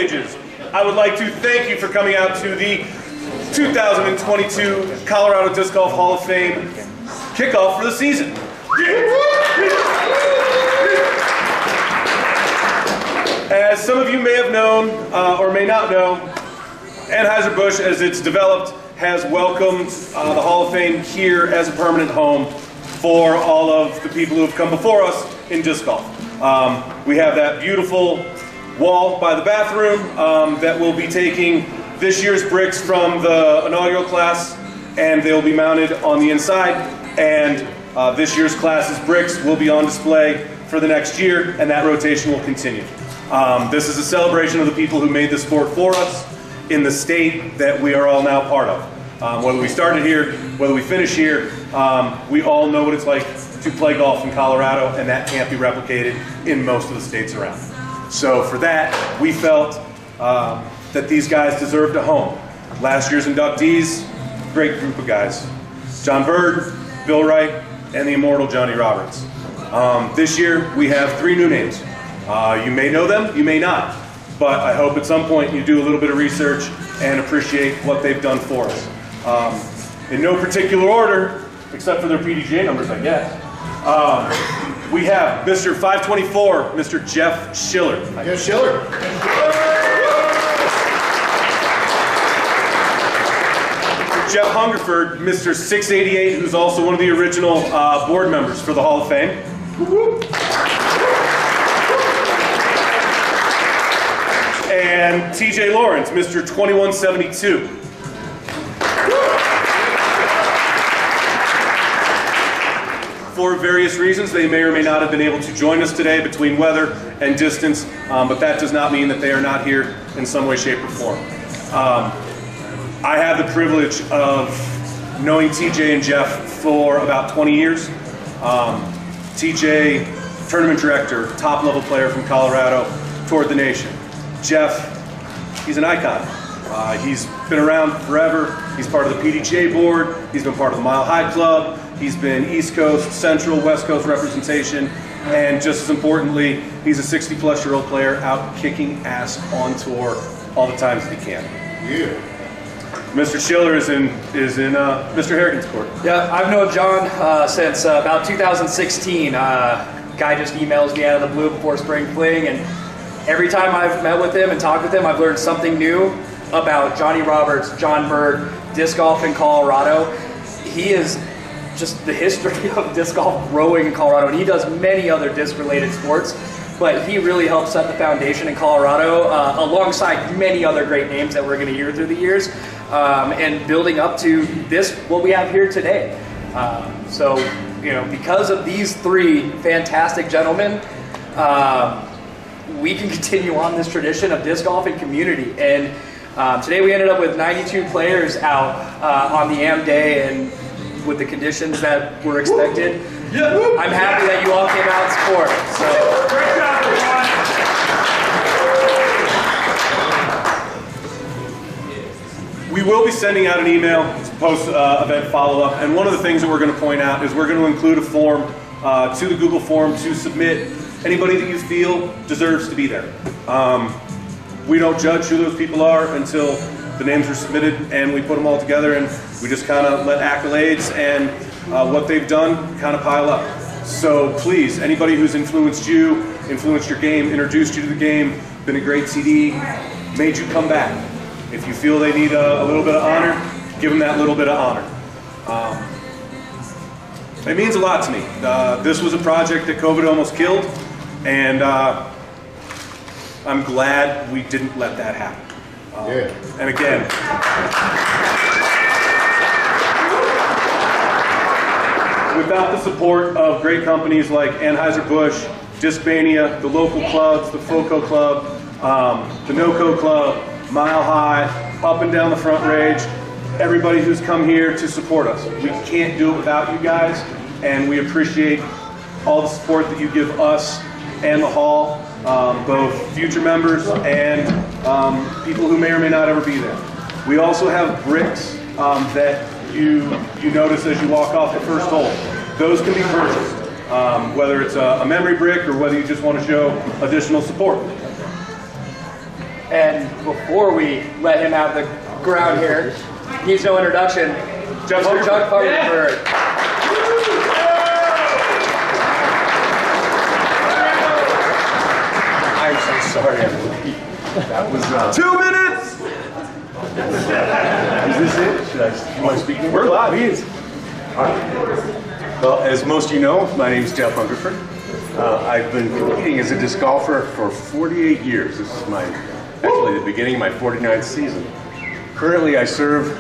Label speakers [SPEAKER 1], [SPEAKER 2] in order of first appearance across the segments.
[SPEAKER 1] stages, I would like to thank you for coming out to the 2022 Colorado Disc Golf Hall of Fame kickoff for the season. As some of you may have known or may not know, Anheuser-Busch, as it's developed, has welcomed the Hall of Fame here as a permanent home for all of the people who have come before us in disc golf. We have that beautiful wall by the bathroom that will be taking this year's bricks from the inaugural class, and they'll be mounted on the inside, and this year's class's bricks will be on display for the next year, and that rotation will continue. This is a celebration of the people who made the sport for us in the state that we are all now part of. Whether we started here, whether we finish here, we all know what it's like to play golf in Colorado, and that can't be replicated in most of the states around. So for that, we felt that these guys deserved a home. Last year's inductees, great group of guys. John Bird, Bill Wright, and the immortal Johnny Roberts. This year, we have 3 new names. You may know them, you may not, but I hope at some point you do a little bit of research and appreciate what they've done for us. In no particular order, except for their PDGA numbers, I guess. We have Mr. 524, Mr. Jeff Schiller.
[SPEAKER 2] Jeff Schiller.
[SPEAKER 1] Jeff Hungerford, Mr. 688, who's also one of the original board members for the Hall of Fame. And TJ Lawrence, Mr. 2172. For various reasons, they may or may not have been able to join us today between weather and distance, but that does not mean that they are not here in some way, shape, or form. I have the privilege of knowing TJ and Jeff for about 20 years. TJ, tournament director, top level player from Colorado, toured the nation. Jeff, he's an icon. He's been around forever. He's part of the PDGA board. He's been part of the Mile High Club. He's been East Coast, Central, West Coast representation. And just as importantly, he's a 60-plus-year-old player out kicking ass on tour all the times that he can.
[SPEAKER 2] Yeah.
[SPEAKER 1] Mr. Schiller is in Mr. Harrigan's court.
[SPEAKER 3] Yeah, I've known John since about 2016. Guy just emails me out of the blue before spring fling, and every time I've met with him and talked with him, I've learned something new about Johnny Roberts, John Bird, disc golf in Colorado. He is just the history of disc golf growing in Colorado, and he does many other disc-related sports, but he really helped set the foundation in Colorado alongside many other great names that we're going to hear through the years, and building up to this, what we have here today. So, you know, because of these 3 fantastic gentlemen, we can continue on this tradition of disc golf and community. And today we ended up with 92 players out on the AM day, and with the conditions that were expected. I'm happy that you all came out and support. So.
[SPEAKER 1] Great job, everyone. We will be sending out an email post-event follow-up, and one of the things that we're going to point out is we're going to include a form to the Google form to submit anybody that you feel deserves to be there. We don't judge who those people are until the names are submitted, and we put them all together, and we just kind of let accolades and what they've done kind of pile up. So please, anybody who's influenced you, influenced your game, introduced you to the game, been a great CD, made you come back. If you feel they need a little bit of honor, give them that little bit of honor. It means a lot to me. This was a project that COVID almost killed, and I'm glad we didn't let that happen. And again, without the support of great companies like Anheuser-Busch, Discmania, the local clubs, the FOCO Club, the NOCO Club, Mile High, up and down the Front Range, everybody who's come here to support us. We can't do it without you guys, and we appreciate all the support that you give us and the Hall, both future members and people who may or may not ever be there. We also have bricks that you notice as you walk off the first hole. Those can be purchased, whether it's a memory brick or whether you just want to show additional support.
[SPEAKER 3] And before we let him have the ground here, needs no introduction. Chuck Hungerford.
[SPEAKER 2] I'm so sorry, everybody. That was
[SPEAKER 1] 2 minutes!
[SPEAKER 2] Is this it? Am I speaking?
[SPEAKER 1] We're live.
[SPEAKER 2] Please. All right. Well, as most of you know, my name is Jeff Hungerford. I've been competing as a disc golfer for 48 years. This is actually the beginning of my 49th season. Currently, I serve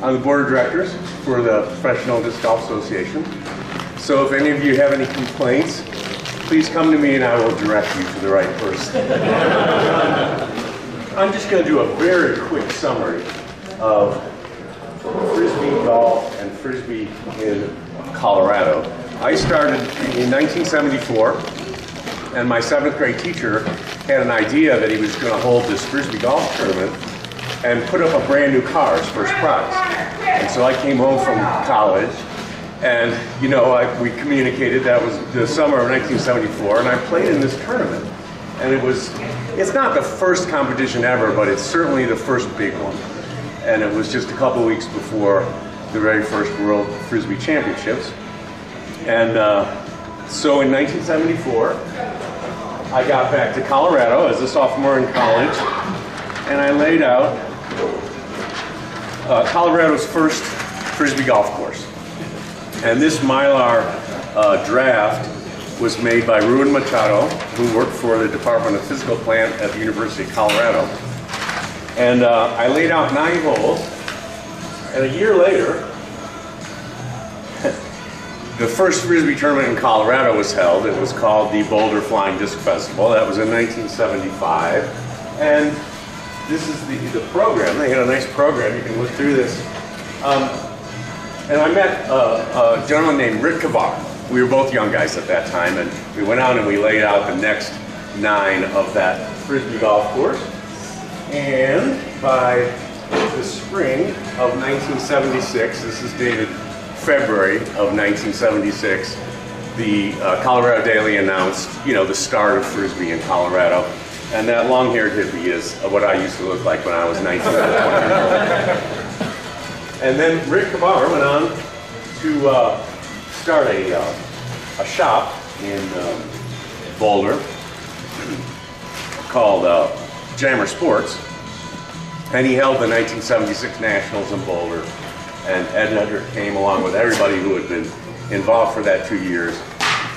[SPEAKER 2] on the board of directors for the Professional Disc Golf Association. So if any of you have any complaints, please come to me and I will direct you to the right person. I'm just going to do a very quick summary of Frisbee golf and Frisbee in Colorado. I started in 1974, and my 7th grade teacher had an idea that he was going to hold this Frisbee golf tournament and put up a brand new car as first prize. And so I came home from college, and we communicated. That was the summer of 1974, and I played in this tournament. And it's not the first competition ever, but it's certainly the first big one. And it was just a couple weeks before the very first World Frisbee Championships. And so in 1974, I got back to Colorado as a sophomore in college, and I laid out Colorado's first Frisbee golf course. And this Mylar draft was made by Ruben Machado, who worked for the Department of Physical Plant at the University of Colorado. And I laid out 9 holes, and a year later, the first Frisbee tournament in Colorado was held. It was called the Boulder Flying Disc Festival. That was in 1975. And this is the program. They had a nice program. You can look through this. And I met a gentleman named Rick Kavar. We were both young guys at that time, and we went out and we laid out the next 9 of that Frisbee golf course. And by the spring of 1976, this is dated February of 1976, the Colorado Daily announced, the start of Frisbee in Colorado. And that long-haired hippie is what I used to look like when I was 19 or 20 years old. And then Rick Kavar went on to start a shop in Boulder called Jammer Sports, and he held the 1976 Nationals in Boulder. And Ed Nedrick came along with everybody who had been involved for that 2 years.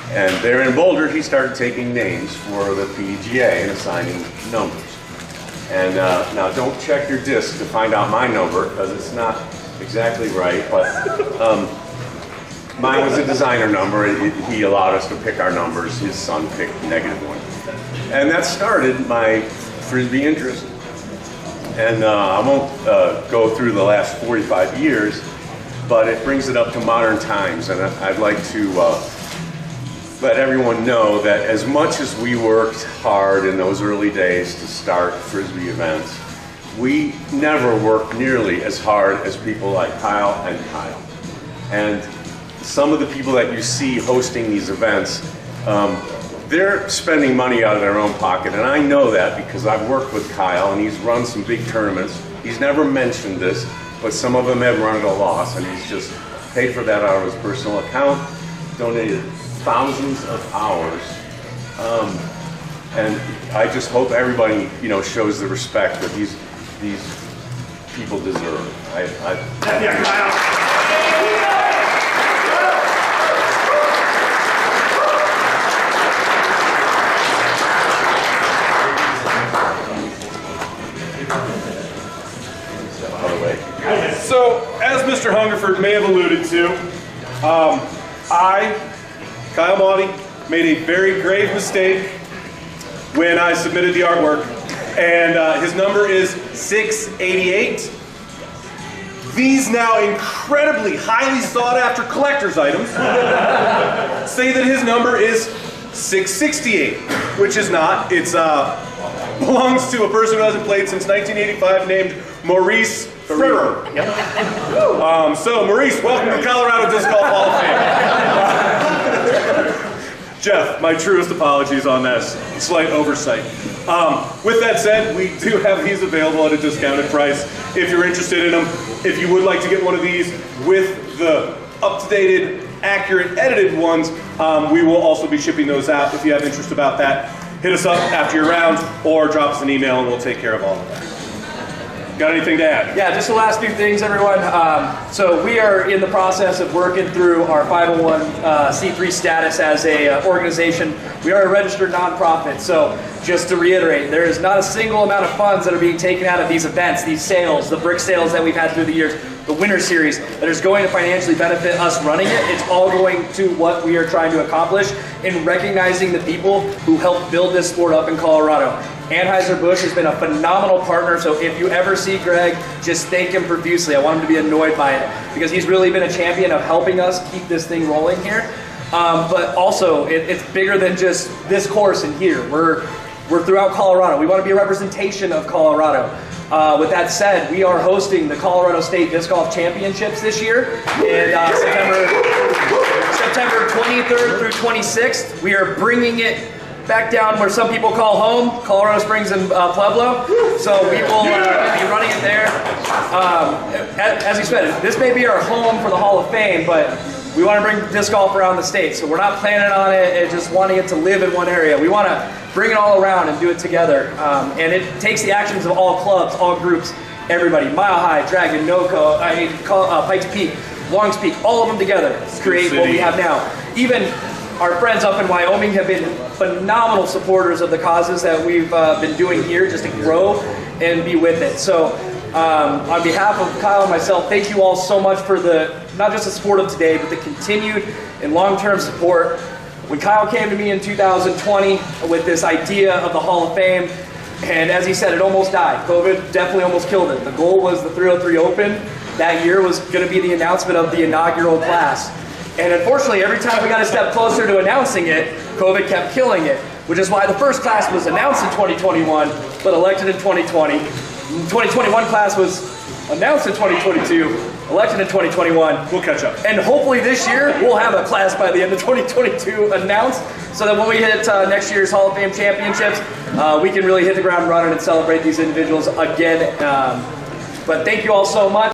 [SPEAKER 2] And there in Boulder, he started taking names for the PDGA and assigning numbers. And now don't check your disc to find out my number, because it's not exactly right, but mine was a designer number. He allowed us to pick our numbers. His son picked -1. And that started my Frisbee interest. And I won't go through the last 45 years, but it brings it up to modern times. And I'd like to let everyone know that as much as we worked hard in those early days to start Frisbee events, we never worked nearly as hard as people like Kyle and Kyle. And some of the people that you see hosting these events, they're spending money out of their own pocket, and I know that because I've worked with Kyle and he's run some big tournaments. He's never mentioned this, but some of them have run at a loss, and he's just paid for that out of his personal account, donated thousands of hours, and I just hope everybody, shows the respect that these people deserve.
[SPEAKER 1] Yeah, Kyle. So, as Mr. Hungerford may have alluded to, I, Kyle Monty, made a very grave mistake when I submitted the artwork, and his number is 688. These now incredibly highly sought after collector's items say that his number is 668, which is not. It's belongs to a person who hasn't played since 1985 named Maurice Ferrer. So Maurice, welcome to the Colorado Disc Golf Hall of Fame. Jeff, my truest apologies on this slight oversight. With that said, we do have these available at a discounted price if you're interested in them. If you would like to get one of these with the up-to-date, accurate, edited ones, we will also be shipping those out. If you have interest about that, hit us up after your round or drop us an email and we'll take care of all of that. Got anything to add?
[SPEAKER 3] Yeah, just the last few things, everyone. So we are in the process of working through our 501c3 status as a organization. We are a registered nonprofit, so just to reiterate, there is not a single amount of funds that are being taken out of these events, these sales, the brick sales that we've had through the years, the winter series, that is going to financially benefit us running it. It's all going to what we are trying to accomplish in recognizing the people who helped build this sport up in Colorado. Anheuser-Busch has been a phenomenal partner, so if you ever see Greg, just thank him profusely. I want him to be annoyed by it, because he's really been a champion of helping us keep this thing rolling here. But also, it's bigger than just this course in here. We're throughout Colorado. We want to be a representation of Colorado. With that said, we are hosting the Colorado State Disc Golf Championships this year in September 23rd through 26th. We are bringing it back down where some people call home, Colorado Springs and Pueblo. So we will be running it there. As you said, this may be our home for the Hall of Fame, but we want to bring disc golf around the state. So we're not planning on it and just wanting it to live in one area. We want to bring it all around and do it together. And it takes the actions of all clubs, all groups, everybody. Mile High, Dragon, NoCo, Pikes Peak, Longs Peak, all of them together to create what we have now. Even our friends up in Wyoming have been phenomenal supporters of the causes that we've been doing here, just to grow and be with it. So on behalf of Kyle and myself, thank you all so much for not just the support of today, but the continued and long-term support. When Kyle came to me in 2020 with this idea of the Hall of Fame, and as he said, it almost died. COVID definitely almost killed it. The goal was the 303 Open. That year was going to be the announcement of the inaugural class. And unfortunately, every time we got a step closer to announcing it, COVID kept killing it, which is why the first class was announced in 2021, but elected in 2020. The 2021 class was announced in 2022, elected in 2021.
[SPEAKER 1] We'll catch up.
[SPEAKER 3] And hopefully this year, we'll have a class by the end of 2022 announced, so that when we hit next year's Hall of Fame championships, we can really hit the ground running and celebrate these individuals again. But thank you all so much.